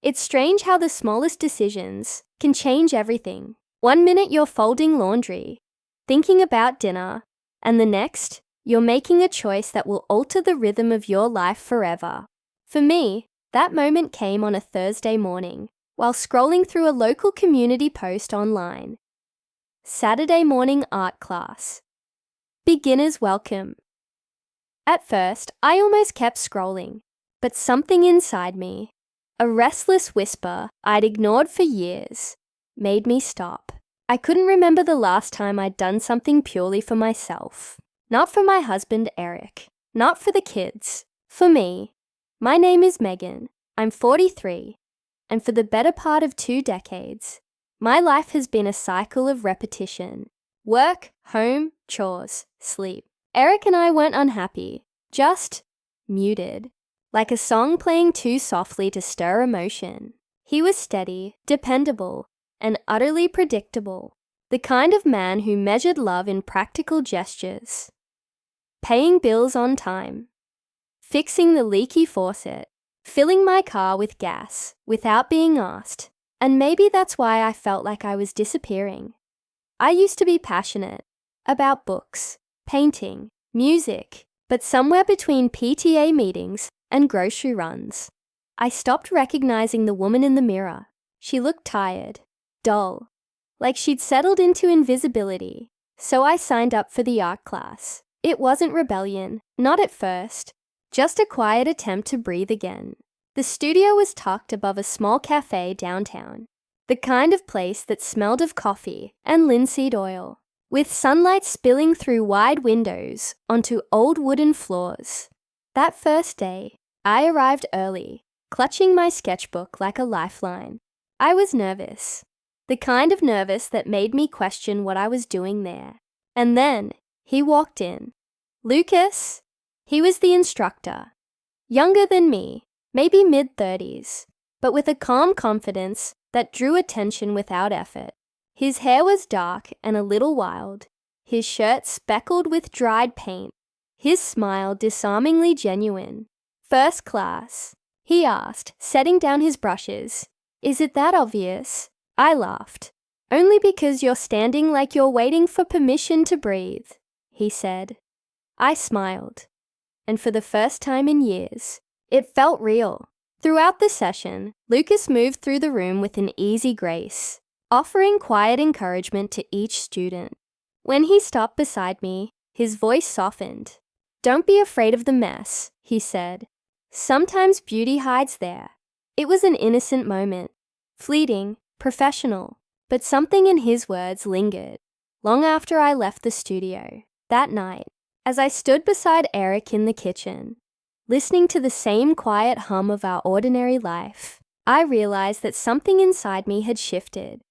It's strange how the smallest decisions can change everything. One minute you're folding laundry, thinking about dinner, and the next, you're making a choice that will alter the rhythm of your life forever. For me, that moment came on a Thursday morning while scrolling through a local community post online. Saturday morning art class. Beginner's welcome. At first, I almost kept scrolling, but something inside me, a restless whisper I'd ignored for years, made me stop. I couldn't remember the last time I'd done something purely for myself. Not for my husband, Eric. Not for the kids. For me. My name is Megan. I'm 43. And for the better part of 2 decades, my life has been a cycle of repetition. Work, home, chores, sleep. Eric and I weren't unhappy, just muted. Like a song playing too softly to stir emotion. He was steady, dependable, and utterly predictable. The kind of man who measured love in practical gestures. Paying bills on time. Fixing the leaky faucet. Filling my car with gas without being asked. And maybe that's why I felt like I was disappearing. I used to be passionate about books, painting, music, but somewhere between PTA meetings and grocery runs, I stopped recognizing the woman in the mirror. She looked tired, dull, like she'd settled into invisibility. So I signed up for the art class. It wasn't rebellion, not at first, just a quiet attempt to breathe again. The studio was tucked above a small cafe downtown, the kind of place that smelled of coffee and linseed oil, with sunlight spilling through wide windows onto old wooden floors. That first day, I arrived early, clutching my sketchbook like a lifeline. I was nervous, the kind of nervous that made me question what I was doing there. And then, he walked in. Lucas? He was the instructor. Younger than me, maybe mid-30s, but with a calm confidence that drew attention without effort. His hair was dark and a little wild, his shirt speckled with dried paint, his smile disarmingly genuine. First class, he asked, setting down his brushes. Is it that obvious? I laughed. Only because you're standing like you're waiting for permission to breathe, he said. I smiled, and for the first time in years, it felt real. Throughout the session, Lucas moved through the room with an easy grace, offering quiet encouragement to each student. When he stopped beside me, his voice softened. Don't be afraid of the mess, he said. Sometimes beauty hides there. It was an innocent moment, fleeting, professional, but something in his words lingered. Long after I left the studio, that night, as I stood beside Eric in the kitchen, listening to the same quiet hum of our ordinary life, I realized that something inside me had shifted.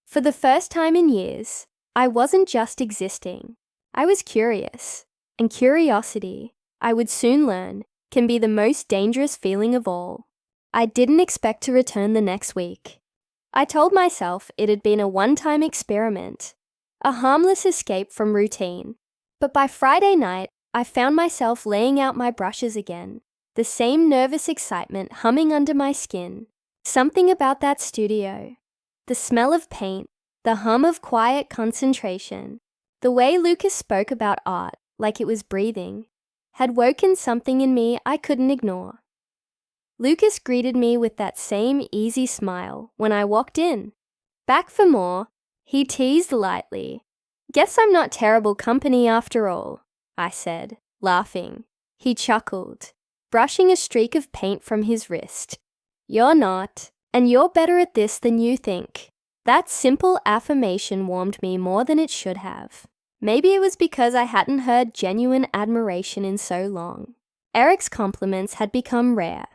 For the first time in years, I wasn't just existing. I was curious, and curiosity, I would soon learn, can be the most dangerous feeling of all. I didn't expect to return the next week. I told myself it had been a one-time experiment, a harmless escape from routine. But by Friday night, I found myself laying out my brushes again, the same nervous excitement humming under my skin. Something about that studio, the smell of paint, the hum of quiet concentration, the way Lucas spoke about art like it was breathing, had woken something in me I couldn't ignore. Lucas greeted me with that same easy smile when I walked in. Back for more, he teased lightly. Guess I'm not terrible company after all, I said, laughing. He chuckled, brushing a streak of paint from his wrist. You're not, and you're better at this than you think. That simple affirmation warmed me more than it should have. Maybe it was because I hadn't heard genuine admiration in so long. Eric's compliments had become rare.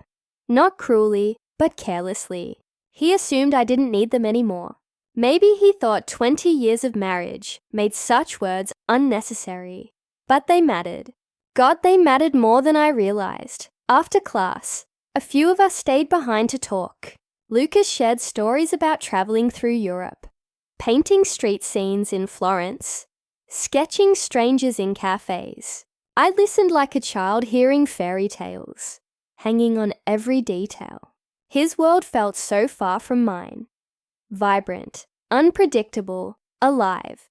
Not cruelly, but carelessly. He assumed I didn't need them anymore. Maybe he thought 20 years of marriage made such words unnecessary. But they mattered. God, they mattered more than I realized. After class, a few of us stayed behind to talk. Lucas shared stories about traveling through Europe, painting street scenes in Florence, sketching strangers in cafes. I listened like a child hearing fairy tales, hanging on every detail. His world felt so far from mine. Vibrant, unpredictable, alive.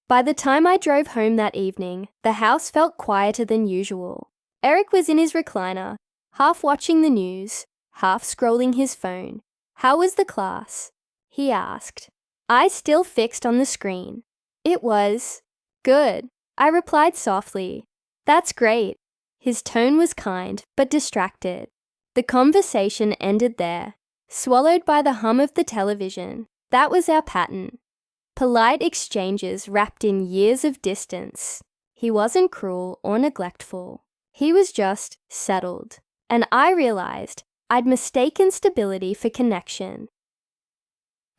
By the time I drove home that evening, the house felt quieter than usual. Eric was in his recliner, half watching the news, half scrolling his phone. "How was the class?" he asked. Eyes still fixed on the screen. "It was good," I replied softly. "That's great." His tone was kind, but distracted. The conversation ended there, swallowed by the hum of the television. That was our pattern. Polite exchanges wrapped in years of distance. He wasn't cruel or neglectful. He was just settled. And I realized I'd mistaken stability for connection.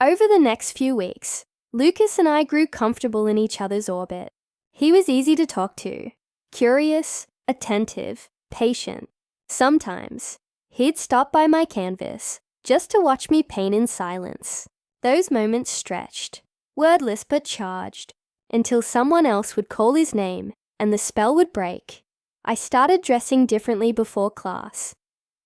Over the next few weeks, Lucas and I grew comfortable in each other's orbit. He was easy to talk to, curious, attentive, patient. Sometimes, he'd stop by my canvas just to watch me paint in silence. Those moments stretched, wordless but charged, until someone else would call his name and the spell would break. I started dressing differently before class.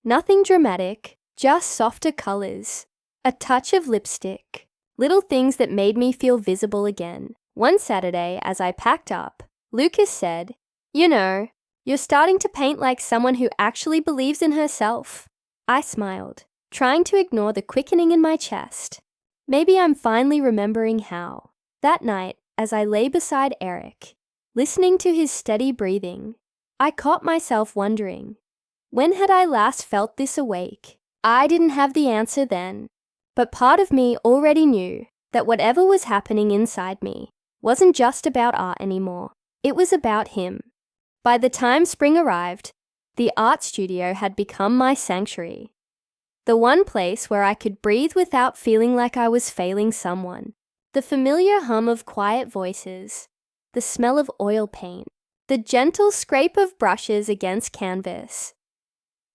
Nothing dramatic, just softer colors, a touch of lipstick, little things that made me feel visible again. One Saturday, as I packed up, Lucas said, "You know, you're starting to paint like someone who actually believes in herself." I smiled, trying to ignore the quickening in my chest. Maybe I'm finally remembering how. That night, as I lay beside Eric, listening to his steady breathing, I caught myself wondering, when had I last felt this awake? I didn't have the answer then, but part of me already knew that whatever was happening inside me wasn't just about art anymore. It was about him. By the time spring arrived, the art studio had become my sanctuary. The one place where I could breathe without feeling like I was failing someone. The familiar hum of quiet voices, the smell of oil paint, the gentle scrape of brushes against canvas.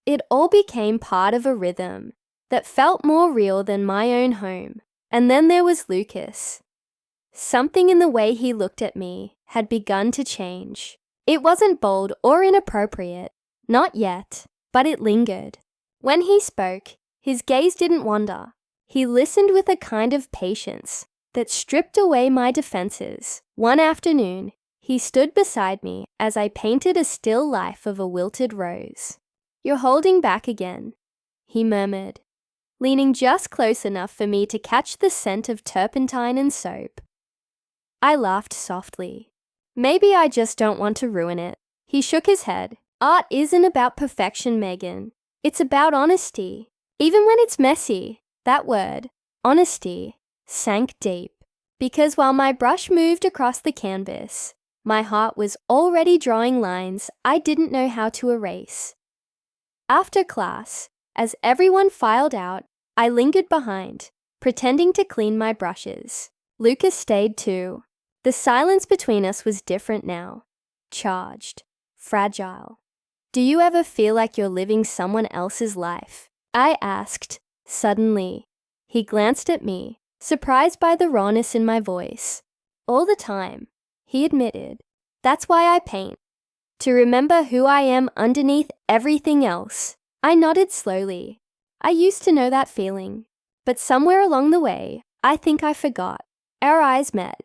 It all became part of a rhythm that felt more real than my own home. And then there was Lucas. Something in the way he looked at me had begun to change. It wasn't bold or inappropriate, not yet, but it lingered. When he spoke, his gaze didn't wander. He listened with a kind of patience that stripped away my defenses. One afternoon, he stood beside me as I painted a still life of a wilted rose. "You're holding back again," he murmured, leaning just close enough for me to catch the scent of turpentine and soap. I laughed softly. "Maybe I just don't want to ruin it." He shook his head. "Art isn't about perfection, Megan. It's about honesty. Even when it's messy." That word, honesty, sank deep. Because while my brush moved across the canvas, my heart was already drawing lines I didn't know how to erase. After class, as everyone filed out, I lingered behind, pretending to clean my brushes. Lucas stayed too. The silence between us was different now. Charged. Fragile. "Do you ever feel like you're living someone else's life?" I asked, suddenly. He glanced at me, surprised by the rawness in my voice. "All the time," he admitted. "That's why I paint. To remember who I am underneath everything else." I nodded slowly. I used to know that feeling, but somewhere along the way, I think I forgot. Our eyes met.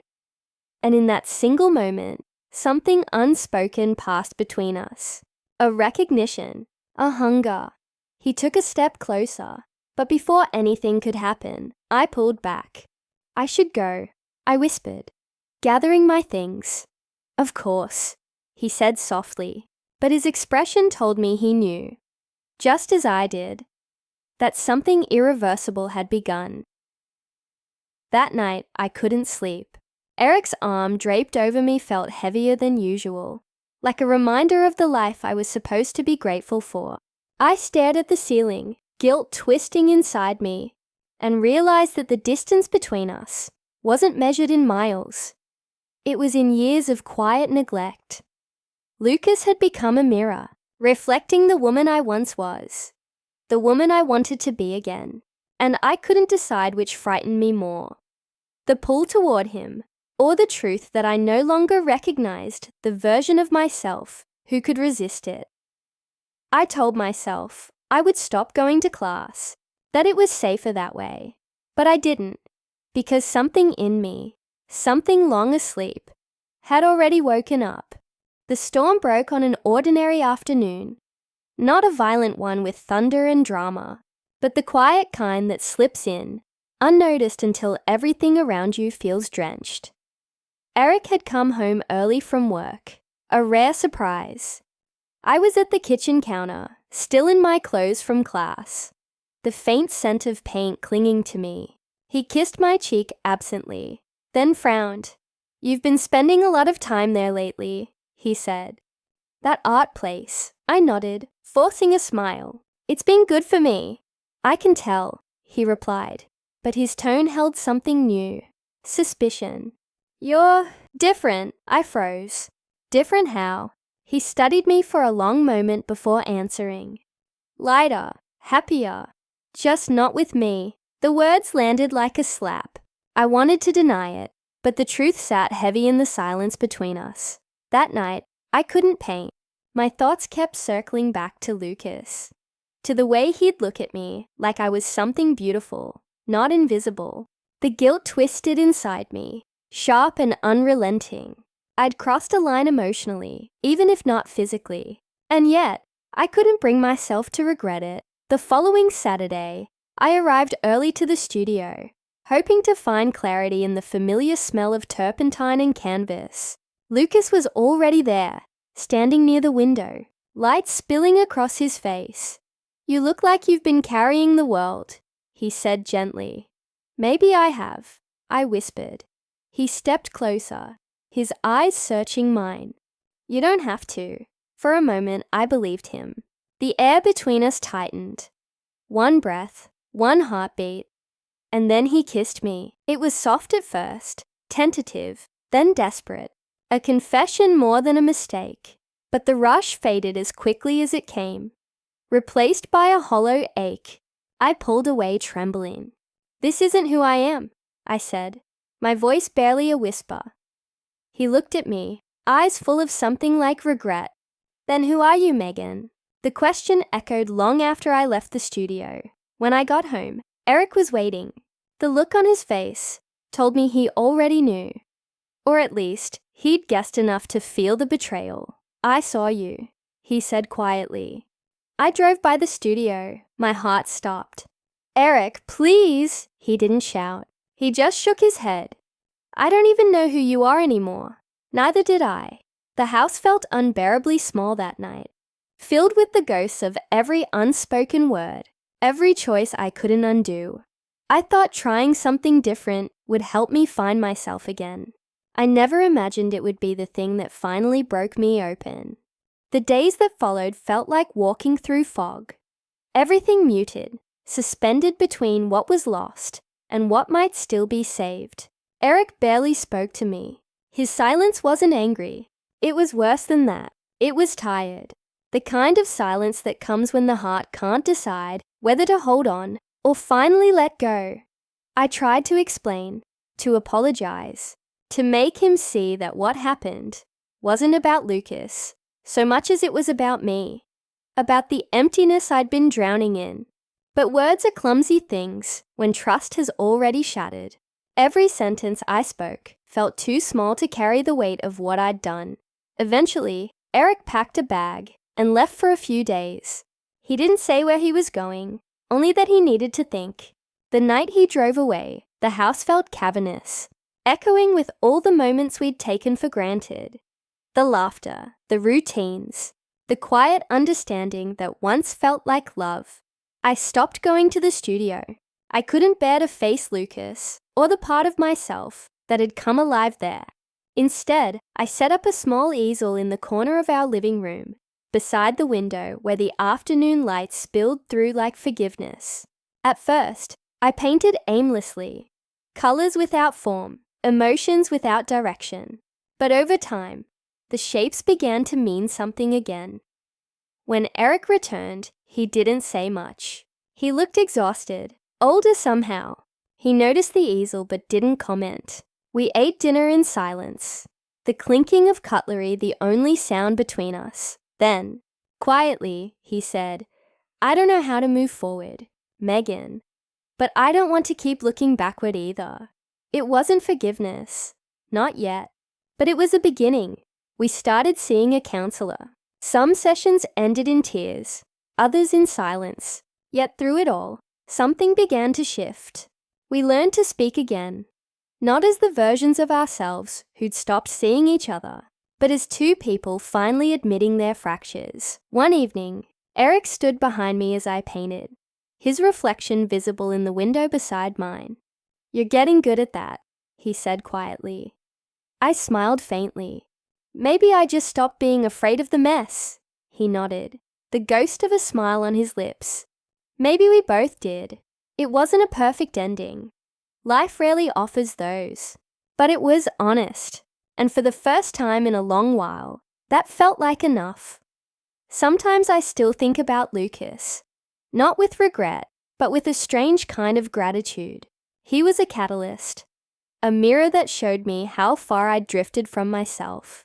And in that single moment, something unspoken passed between us. A recognition, a hunger. He took a step closer, but before anything could happen, I pulled back. "I should go," I whispered, gathering my things. "Of course," he said softly, but his expression told me he knew, just as I did, that something irreversible had begun. That night, I couldn't sleep. Eric's arm draped over me felt heavier than usual, like a reminder of the life I was supposed to be grateful for. I stared at the ceiling, guilt twisting inside me, and realized that the distance between us wasn't measured in miles. It was in years of quiet neglect. Lucas had become a mirror, reflecting the woman I once was, the woman I wanted to be again, and I couldn't decide which frightened me more, the pull toward him, or the truth that I no longer recognized the version of myself who could resist it. I told myself I would stop going to class, that it was safer that way. But I didn't, because something in me, something long asleep, had already woken up. The storm broke on an ordinary afternoon, not a violent one with thunder and drama, but the quiet kind that slips in, unnoticed until everything around you feels drenched. Eric had come home early from work, a rare surprise. I was at the kitchen counter, still in my clothes from class, the faint scent of paint clinging to me. He kissed my cheek absently, then frowned. "You've been spending a lot of time there lately," he said. "That art place," I nodded, forcing a smile. "It's been good for me." "I can tell," he replied, but his tone held something new, suspicion. "You're different," I froze. "Different how?" He studied me for a long moment before answering. "Lighter, happier, just not with me." The words landed like a slap. I wanted to deny it, but the truth sat heavy in the silence between us. That night, I couldn't paint. My thoughts kept circling back to Lucas, to the way he'd look at me like I was something beautiful, not invisible. The guilt twisted inside me, sharp and unrelenting. I'd crossed a line emotionally, even if not physically. And yet, I couldn't bring myself to regret it. The following Saturday, I arrived early to the studio, hoping to find clarity in the familiar smell of turpentine and canvas. Lucas was already there, standing near the window, light spilling across his face. "You look like you've been carrying the world," he said gently. "Maybe I have," I whispered. He stepped closer, his eyes searching mine. "You don't have to." For a moment, I believed him. The air between us tightened. One breath, one heartbeat, and then he kissed me. It was soft at first, tentative, then desperate. A confession more than a mistake. But the rush faded as quickly as it came, replaced by a hollow ache. I pulled away trembling. "This isn't who I am," I said, my voice barely a whisper. He looked at me, eyes full of something like regret. "Then who are you, Megan?" The question echoed long after I left the studio. When I got home, Eric was waiting. The look on his face told me he already knew. Or at least, he'd guessed enough to feel the betrayal. "I saw you," he said quietly. I drove by the studio. My heart stopped. "Eric, please!" He didn't shout. He just shook his head. "I don't even know who you are anymore." Neither did I. The house felt unbearably small that night, filled with the ghosts of every unspoken word, every choice I couldn't undo. I thought trying something different would help me find myself again. I never imagined it would be the thing that finally broke me open. The days that followed felt like walking through fog. Everything muted, suspended between what was lost and what might still be saved. Eric barely spoke to me. His silence wasn't angry. It was worse than that. It was tired. The kind of silence that comes when the heart can't decide whether to hold on or finally let go. I tried to explain, to apologize, to make him see that what happened wasn't about Lucas so much as it was about me, about the emptiness I'd been drowning in. But words are clumsy things when trust has already shattered. Every sentence I spoke felt too small to carry the weight of what I'd done. Eventually, Eric packed a bag and left for a few days. He didn't say where he was going, only that he needed to think. The night he drove away, the house felt cavernous, echoing with all the moments we'd taken for granted. The laughter, the routines, the quiet understanding that once felt like love. I stopped going to the studio. I couldn't bear to face Lucas or the part of myself that had come alive there. Instead, I set up a small easel in the corner of our living room, beside the window where the afternoon light spilled through like forgiveness. At first, I painted aimlessly, colors without form, emotions without direction. But over time, the shapes began to mean something again. When Eric returned, he didn't say much. He looked exhausted, older somehow. He noticed the easel but didn't comment. We ate dinner in silence, the clinking of cutlery the only sound between us. Then, quietly, he said, I don't know how to move forward, Megan. But I don't want to keep looking backward either. It wasn't forgiveness. Not yet. But it was a beginning. We started seeing a counselor. Some sessions ended in tears, others in silence. Yet through it all, something began to shift. We learned to speak again. Not as the versions of ourselves who'd stopped seeing each other, but as two people finally admitting their fractures. One evening, Eric stood behind me as I painted, his reflection visible in the window beside mine. "You're getting good at that," he said quietly. I smiled faintly. "Maybe I just stopped being afraid of the mess," he nodded, the ghost of a smile on his lips. Maybe we both did. It wasn't a perfect ending. Life rarely offers those. But it was honest, and for the first time in a long while, that felt like enough. Sometimes I still think about Lucas, not with regret, but with a strange kind of gratitude. He was a catalyst, a mirror that showed me how far I'd drifted from myself.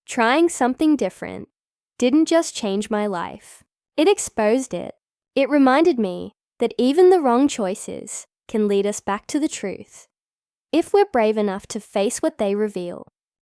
Trying something different didn't just change my life. It exposed it. It reminded me that even the wrong choices can lead us back to the truth, if we're brave enough to face what they reveal.